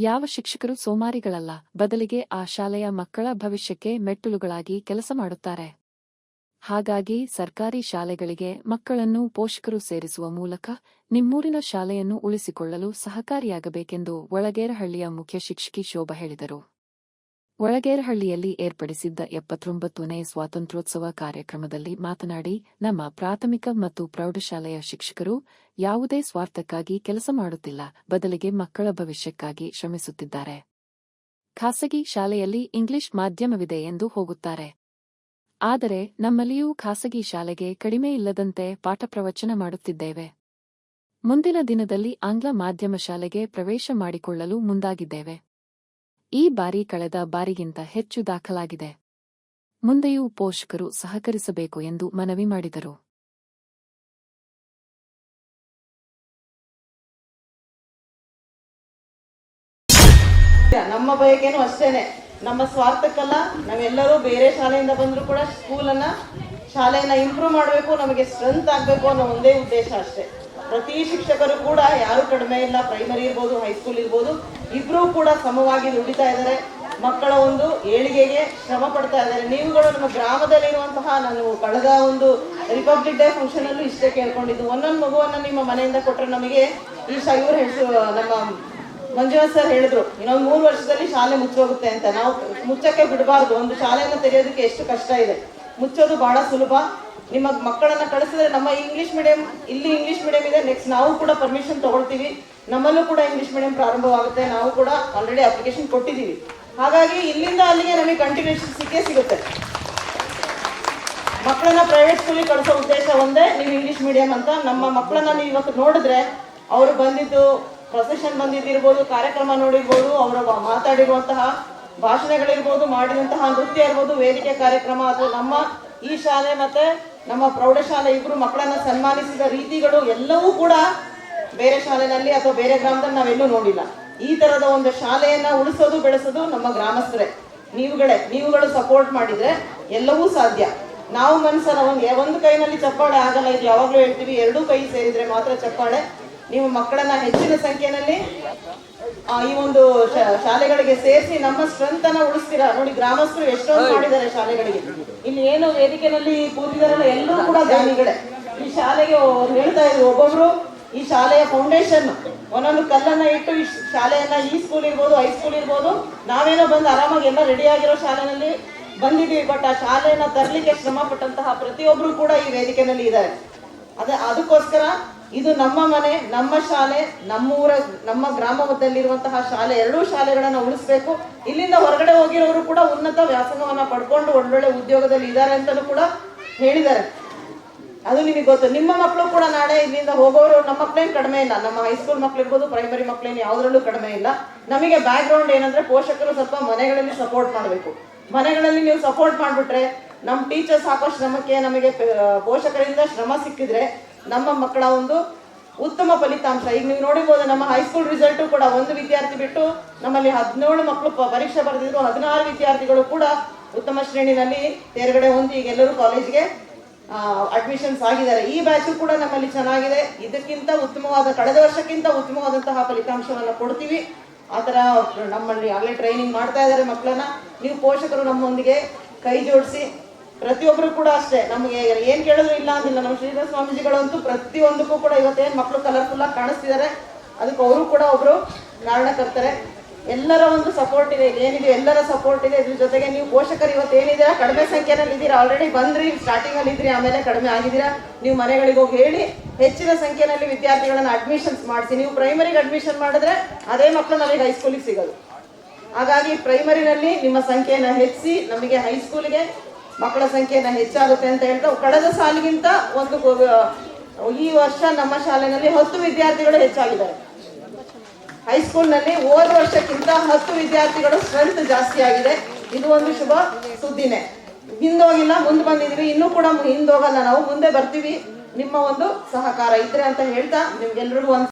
ಯಾವ ಶಿಕ್ಷಕರು ಸೋಮಾರಿಗಳಲ್ಲ, ಬದಲಿಗೆ ಆ ಶಾಲೆಯ ಮಕ್ಕಳ ಭವಿಷ್ಯಕ್ಕೆ ಮೆಟ್ಟಲುಗಳಾಗಿ ಕೆಲಸ ಮಾಡುತ್ತಾರೆ. ಹಾಗಾಗಿ ಸರ್ಕಾರಿ ಶಾಲೆಗಳಿಗೆ ಮಕ್ಕಳನ್ನು ಪೋಷಕರು ಸೇರಿಸುವ ಮೂಲಕ ನಿಮ್ಮೂರಿನ ಶಾಲೆಯನ್ನು ಉಳಿಸಿಕೊಳ್ಳಲು ಸಹಕಾರಿಯಾಗಬೇಕೆಂದು ಒಳಗೇರಹಳ್ಳಿಯ ಮುಖ್ಯ ಶಿಕ್ಷಕಿ ಶೋಭಾ ಹೇಳಿದರು. ಒಳಗೇರಹಳ್ಳಿಯಲ್ಲಿ ಏರ್ಪಡಿಸಿದ್ದ 79ನೇ ಸ್ವಾತಂತ್ರ್ಯೋತ್ಸವ ಕಾರ್ಯಕ್ರಮದಲ್ಲಿ ಮಾತನಾಡಿ, ನಮ್ಮ ಪ್ರಾಥಮಿಕ ಮತ್ತು ಪ್ರೌಢಶಾಲೆಯ ಶಿಕ್ಷಕರು ಯಾವುದೇ ಸ್ವಾರ್ಥಕ್ಕಾಗಿ ಕೆಲಸ ಮಾಡುತ್ತಿಲ್ಲ, ಬದಲಿಗೆ ಮಕ್ಕಳ ಭವಿಷ್ಯಕ್ಕಾಗಿ ಶ್ರಮಿಸುತ್ತಿದ್ದಾರೆ. ಖಾಸಗಿ ಶಾಲೆಯಲ್ಲಿ ಇಂಗ್ಲಿಷ್ ಮಾಧ್ಯಮವಿದೆ ಎಂದು ಹೋಗುತ್ತಾರೆ. ಆದರೆ ನಮ್ಮಲ್ಲಿಯೂ ಖಾಸಗಿ ಶಾಲೆಗೆ ಕಡಿಮೆ ಇಲ್ಲದಂತೆ ಪಾಠ ಪ್ರವಚನ ಮಾಡುತ್ತಿದ್ದೇವೆ. ಮುಂದಿನ ದಿನದಲ್ಲಿ ಆಂಗ್ಲ ಮಾಧ್ಯಮ ಶಾಲೆಗೆ ಪ್ರವೇಶ ಮಾಡಿಕೊಳ್ಳಲು ಮುಂದಾಗಿದ್ದೇವೆ. ಈ ಬಾರಿ ಕಳೆದ ಬಾರಿಗಿಂತ ಹೆಚ್ಚು ದಾಖಲಾಗಿದೆ. ಮುಂದೆಯೂ ಪೋಷಕರು ಸಹಕರಿಸಬೇಕು ಎಂದು ಮನವಿ ಮಾಡಿದರು. ನಮ್ಮ ಬಯಕೆನೂ ಅಷ್ಟೇನೆ, ನಮ್ಮ ಸ್ವಾರ್ಥಕ್ಕಲ್ಲ. ನಾವೆಲ್ಲರೂ ಬೇರೆ ಶಾಲೆಯಿಂದ ಬಂದರೂ ಕೂಡ ಶಾಲೆಯನ್ನ ಇಂಪ್ರೂವ್ ಮಾಡಬೇಕು, ನಮಗೆ ಸ್ಟ್ರೆಂತ್ ಆಗಬೇಕು ಅನ್ನೋ ಒಂದೇ ಉದ್ದೇಶ ಅಷ್ಟೇ. ಪ್ರತಿ ಶಿಕ್ಷಕರು ಕೂಡ ಯಾರು ಕಡಿಮೆ ಇಲ್ಲ, ಪ್ರೈಮರಿ ಇರ್ಬೋದು, ಹೈಸ್ಕೂಲ್ ಇರ್ಬೋದು, ಇಬ್ಬರೂ ಕೂಡ ಸಮವಾಗಿ ದುಡಿತಾ ಇದ್ದಾರೆ. ಮಕ್ಕಳ ಒಂದು ಏಳಿಗೆಗೆ ಶ್ರಮ ಪಡ್ತಾ ಇದ್ದಾರೆ. ನೀವುಗಳು ನಮ್ಮ ಗ್ರಾಮದಲ್ಲಿರುವಂತಹ, ನಾನು ಕಳೆದ ಒಂದು ರಿಪಬ್ಲಿಕ್ ಡೇ ಫಂಕ್ಷನ್ ಅಲ್ಲೂ ಇಷ್ಟೇ ಕೇಳ್ಕೊಂಡಿದ್ದು, ಒಂದೊಂದು ಮಗುವನ್ನ ನಿಮ್ಮ ಮನೆಯಿಂದ ಕೊಟ್ಟರೆ ನಮಗೆ ಇವರು ನಮ್ಮ ಮಂಜುನಾಥ್ ಸರ್ ಹೇಳಿದ್ರು, ಇನ್ನೊಂದು 3 ವರ್ಷದಲ್ಲಿ ಶಾಲೆ ಮುಚ್ಚೋಗುತ್ತೆ ಅಂತ. ನಾವು ಮುಚ್ಚಕ್ಕೆ ಬಿಡಬಾರ್ದು. ಒಂದು ಶಾಲೆಯನ್ನು ತೆರೆಯೋದಕ್ಕೆ ಎಷ್ಟು ಕಷ್ಟ ಇದೆ, ಮುಚ್ಚೋದು ಬಹಳ ಸುಲಭ. ನಿಮ್ಮ ಮಕ್ಕಳನ್ನ ಕಳಿಸಿದ್ರೆ ನಮ್ಮ ಇಂಗ್ಲಿಷ್ ಮೀಡಿಯಂ, ಇಲ್ಲಿ ಇಂಗ್ಲಿಷ್ ಮೀಡಿಯಂ ಇದೆ, ನೆಕ್ಸ್ಟ್ ನಾವು ಕೂಡ ಪರ್ಮಿಷನ್ ತಗೊಳ್ತೀವಿ, ನಮ್ಮಲ್ಲೂ ಕೂಡ ಇಂಗ್ಲಿಷ್ ಮೀಡಿಯಂ ಪ್ರಾರಂಭವಾಗುತ್ತೆ. ನಾವು ಕೂಡ ಆಲ್ರೆಡಿ ಅಪ್ಲಿಕೇಶನ್ ಕೊಟ್ಟಿದ್ದೀವಿ. ಹಾಗಾಗಿ ಇಲ್ಲಿಂದ ಅಲ್ಲಿಗೆ ನಮಗೆ ಕಂಟಿನ್ಯೂಷನ್ ಸಿಗುತ್ತೆ. ಮಕ್ಕಳನ್ನ ಪ್ರೈವೇಟ್ ಸ್ಕೂಲಿಗೆ ಕಳಿಸೋ ಉದ್ದೇಶ ಒಂದೇ, ನೀವು ಇಂಗ್ಲಿಷ್ ಮೀಡಿಯಂ ಅಂತ. ನಮ್ಮ ಮಕ್ಕಳನ್ನ ನೀವು ಇವತ್ತು ನೋಡಿದ್ರೆ ಅವರು ಬಂದಿದ್ದು ಪ್ರೊಸೆಷನ್ ಬಂದಿದ್ದಿರ್ಬೋದು, ಕಾರ್ಯಕ್ರಮ ನೋಡಿರ್ಬೋದು, ಅವರ ಮಾತಾಡಿರುವಂತಹ ಭಾಷಣಗಳಿರ್ಬೋದು, ಮಾಡಿದಂತಹ ನೃತ್ಯ ಇರ್ಬೋದು, ವೇದಿಕೆ ಕಾರ್ಯಕ್ರಮ, ಅದು ನಮ್ಮ ಈ ಶಾಲೆ ಮತ್ತೆ ನಮ್ಮ ಪ್ರೌಢಶಾಲೆ ಇಬ್ರು ಮಕ್ಕಳನ್ನ ಸನ್ಮಾನಿಸಿದ ರೀತಿಗಳು ಎಲ್ಲವೂ ಕೂಡ ಬೇರೆ ಶಾಲೆನಲ್ಲಿ ಅಥವಾ ಬೇರೆ ಗ್ರಾಮದಲ್ಲಿ ನಾವೆಲ್ಲೂ ನೋಡಿಲ್ಲ. ಈ ತರದ ಒಂದು ಶಾಲೆಯನ್ನ ಉಳಿಸೋದು ಬೆಳೆಸೋದು ನಮ್ಮ ಗ್ರಾಮಸ್ಥರೇ, ನೀವುಗಳು ಸಪೋರ್ಟ್ ಮಾಡಿದ್ರೆ ಎಲ್ಲವೂ ಸಾಧ್ಯ. ನಾವು ಮನಸ್ಸನ್ನ ಒಂದು ಕೈನಲ್ಲಿ ಚಪ್ಪಾಳೆ ಆಗಲ್ಲ, ಇದು ಯಾವಾಗಲೂ ಹೇಳ್ತೀವಿ, 2 ಕೈ ಸೇರಿದ್ರೆ ಮಾತ್ರ ಚಪ್ಪಾಳೆ. ನೀವು ಮಕ್ಕಳನ್ನ ಹೆಚ್ಚಿನ ಸಂಖ್ಯೆಯಲ್ಲಿ ಈ ಒಂದು ಶಾಲೆಗಳಿಗೆ ಸೇರಿಸಿ ನಮ್ಮ ಸ್ಟ್ರೆಂತ್ ಅನ್ನ ಉಳಿಸ್ತೀರಾ. ನೋಡಿ, ಗ್ರಾಮಸ್ಥರು ಎಷ್ಟೊಂದು ಮಾಡಿದ್ದಾರೆ ಶಾಲೆಗಳಿಗೆ. ಇಲ್ಲಿ ಏನು ವೇದಿಕೆಯಲ್ಲಿ ಕೂತಿದಾರಲ್ಲ, ಎಲ್ಲರೂ ಕೂಡ ದಾನಿಗಳೇ. ಈ ಶಾಲೆಗೆ ಹೇಳ್ತಾ ಇದ್ರು, ಒಬ್ಬೊಬ್ರು ಈ ಶಾಲೆಯ ಫೌಂಡೇಶನ್ ಒಂದೊಂದು ಕಲ್ಲನ್ನ ಇಟ್ಟು ಈ ಶಾಲೆಯನ್ನ, ಈ ಸ್ಕೂಲ್ ಇರ್ಬೋದು, ಹೈಸ್ಕೂಲ್ ಇರ್ಬೋದು, ನಾವೇನೋ ಬಂದು ಆರಾಮಾಗಿ ಎಲ್ಲ ರೆಡಿ ಆಗಿರೋ ಶಾಲೆನಲ್ಲಿ ಬಂದಿದ್ದೀವಿ. ಬಟ್ ಆ ಶಾಲೆಯನ್ನ ತರಲಿಕ್ಕೆ ಶ್ರಮ ಪಟ್ಟಂತಹ ಪ್ರತಿಯೊಬ್ರು ಕೂಡ ಈ ವೇದಿಕೆಯಲ್ಲಿ ಇದ್ದಾರೆ. ಅದಕ್ಕೋಸ್ಕರ ಇದು ನಮ್ಮ ಮನೆ, ನಮ್ಮ ಶಾಲೆ, ನಮ್ಮ ಗ್ರಾಮದಲ್ಲಿರುವಂತಹ ಶಾಲೆ, 2 ಶಾಲೆಗಳನ್ನ ಉಳಿಸ್ಬೇಕು. ಇಲ್ಲಿಂದ ಹೊರಗಡೆ ಹೋಗಿರೋರು ಕೂಡ ಉನ್ನತ ವ್ಯಾಸಂಗವನ್ನ ಪಡ್ಕೊಂಡು ಒಳ್ಳೊಳ್ಳೆ ಉದ್ಯೋಗದಲ್ಲಿ ಇದ್ದಾರೆ ಅಂತಲೂ ಕೂಡ ಹೇಳಿದ್ದಾರೆ. ಅದು ನಿಮಗೆ ಗೊತ್ತು. ನಿಮ್ಮ ಮಕ್ಕಳು ಕೂಡ ನಾಳೆ ಇಲ್ಲಿಂದ ಹೋಗೋರು, ನಮ್ಮ ಮಕ್ಕಳೇನು ಕಡಿಮೆ ಇಲ್ಲ. ನಮ್ಮ ಹೈಸ್ಕೂಲ್ ಮಕ್ಳು ಇರ್ಬೋದು, ಪ್ರೈಮರಿ ಮಕ್ಳೇನು ಯಾವುದ್ರಲ್ಲೂ ಕಡಿಮೆ ಇಲ್ಲ. ನಮಗೆ ಬ್ಯಾಕ್ ಗ್ರೌಂಡ್ ಏನಂದ್ರೆ, ಪೋಷಕರು ಸ್ವಲ್ಪ ಮನೆಗಳಲ್ಲಿ ಸಪೋರ್ಟ್ ಮಾಡಬೇಕು. ಮನೆಗಳಲ್ಲಿ ನೀವು ಸಪೋರ್ಟ್ ಮಾಡಿಬಿಟ್ರೆ, ನಮ್ಮ ಟೀಚರ್ಸ್ ಹಾಕೋ ಶ್ರಮಕ್ಕೆ ನಮಗೆ ಪೋಷಕರಿಂದ ಶ್ರಮ ಸಿಕ್ಕಿದ್ರೆ ನಮ್ಮ ಮಕ್ಕಳ ಒಂದು ಉತ್ತಮ ಫಲಿತಾಂಶ. ಈಗ ನೀವು ನೋಡಿರ್ಬೋದು, ನಮ್ಮ ಹೈಸ್ಕೂಲ್ ರಿಸಲ್ಟು ಕೂಡ 1 ವಿದ್ಯಾರ್ಥಿ ಬಿಟ್ಟು ನಮ್ಮಲ್ಲಿ 17 ಮಕ್ಕಳು ಪರೀಕ್ಷೆ ಬರೆದಿದ್ರು. 16 ವಿದ್ಯಾರ್ಥಿಗಳು ಕೂಡ ಉತ್ತಮ ಶ್ರೇಣಿನಲ್ಲಿ ತೇರ್ಗಡೆ ಹೊಂದಿ ಈಗ ಎಲ್ಲರೂ ಕಾಲೇಜ್ಗೆ ಅಡ್ಮಿಷನ್ಸ್ ಆಗಿದ್ದಾರೆ. ಈ ಬ್ಯಾಚ್ ಕೂಡ ನಮ್ಮಲ್ಲಿ ಚೆನ್ನಾಗಿದೆ. ಇದಕ್ಕಿಂತ ಉತ್ತಮವಾದ, ಕಳೆದ ವರ್ಷಕ್ಕಿಂತ ಉತ್ತಮವಾದಂತಹ ಫಲಿತಾಂಶವನ್ನು ಕೊಡ್ತೀವಿ. ಆ ಥರ ನಮ್ಮಲ್ಲಿ ಆಗಲೇ ಟ್ರೈನಿಂಗ್ ಮಾಡ್ತಾ ಇದ್ದಾರೆ ಮಕ್ಕಳನ್ನ. ನೀವು ಪೋಷಕರು ನಮ್ಮೊಂದಿಗೆ ಕೈ ಜೋಡಿಸಿ, ಪ್ರತಿಯೊಬ್ಬರು ಕೂಡ ಅಷ್ಟೇ, ನಮಗೆ ಏನ್ ಕೇಳಿದ್ರು ಇಲ್ಲ ಅಂದಿಲ್ಲ. ನಮ್ಮ ಶ್ರೀಧರ ಸ್ವಾಮೀಜಿಗಳಂತೂ ಪ್ರತಿಯೊಂದಕ್ಕೂ ಕೂಡ ಇವತ್ತೇನು ಮಕ್ಕಳು ಕಲರ್ಫುಲ್ ಆಗಿ ಕಾಣಿಸ್ತಿದ್ದಾರೆ, ಅದಕ್ಕೆ ಅವರು ಕೂಡ ಒಬ್ರು ಕಾರಣಕರ್ತಾರೆ. ಎಲ್ಲರ ಒಂದು ಸಪೋರ್ಟ್ ಇದೆ, ಏನಿದೆ ಎಲ್ಲರ ಸಪೋರ್ಟ್ ಇದೆ. ಇದ್ರ ಜೊತೆಗೆ ನೀವು ಪೋಷಕರು ಇವತ್ತೇನಿದೆ ಕಡಿಮೆ ಸಂಖ್ಯೆಯಲ್ಲಿ ಇದ್ದೀರಾ, ಆಲ್ರೆಡಿ ಬಂದ್ರಿ, ಸ್ಟಾರ್ಟಿಂಗ್ ಅಲ್ಲಿ ಇದ್ರಿ, ಆಮೇಲೆ ಕಡಿಮೆ ಆಗಿದ್ದೀರಾ. ನೀವು ಮನೆಗಳಿಗೆ ಹೋಗಿ ಹೇಳಿ ಹೆಚ್ಚಿನ ಸಂಖ್ಯೆಯಲ್ಲಿ ವಿದ್ಯಾರ್ಥಿಗಳನ್ನ ಅಡ್ಮಿಷನ್ಸ್ ಮಾಡಿಸಿ. ನೀವು ಪ್ರೈಮರಿಗೆ ಅಡ್ಮಿಷನ್ ಮಾಡಿದ್ರೆ ಅದೇ ಮಕ್ಕಳು ನಮಗೆ ಹೈಸ್ಕೂಲಿಗೆ ಸಿಗೋದು. ಹಾಗಾಗಿ ಪ್ರೈಮರಿನಲ್ಲಿ ನಿಮ್ಮ ಸಂಖ್ಯೆಯನ್ನು ಹೆಚ್ಚಿಸಿ, ನಮಗೆ ಹೈಸ್ಕೂಲಿಗೆ ಮಕ್ಕಳ ಸಂಖ್ಯೆನ ಹೆಚ್ಚಾಗುತ್ತೆ ಅಂತ ಹೇಳ್ತಾ, ಕಳೆದ ಸಾಲಿಗಿಂತ ಈ ವರ್ಷ ನಮ್ಮ ಶಾಲೆಯಲ್ಲಿ 10 ವಿದ್ಯಾರ್ಥಿಗಳು ಹೆಚ್ಚಾಗಿದ್ದಾರೆ. ಹೈಸ್ಕೂಲ್ನಲ್ಲಿ ಹೋದ ವರ್ಷಕ್ಕಿಂತ 10 ವಿದ್ಯಾರ್ಥಿಗಳು ಸ್ಟ್ರೆಂತ್ ಜಾಸ್ತಿ ಆಗಿದೆ. ಇದು ಒಂದು ಶುಭ ಸುದ್ದಿನೇ. ಹಿಂದೋಗಿಲ್ಲ, ಮುಂದೆ ಬಂದಿದ್ವಿ, ಇನ್ನೂ ಕೂಡ ಹಿಂದೋಗಲ್ಲ, ನಾವು ಮುಂದೆ ಬರ್ತೀವಿ. ನಿಮ್ಮ ಒಂದು ಸಹಕಾರ ಇದ್ರೆ ಅಂತ ಹೇಳ್ತಾ ನಿಮ್ಗೆಲ್ರಿಗೂ ಒಂದು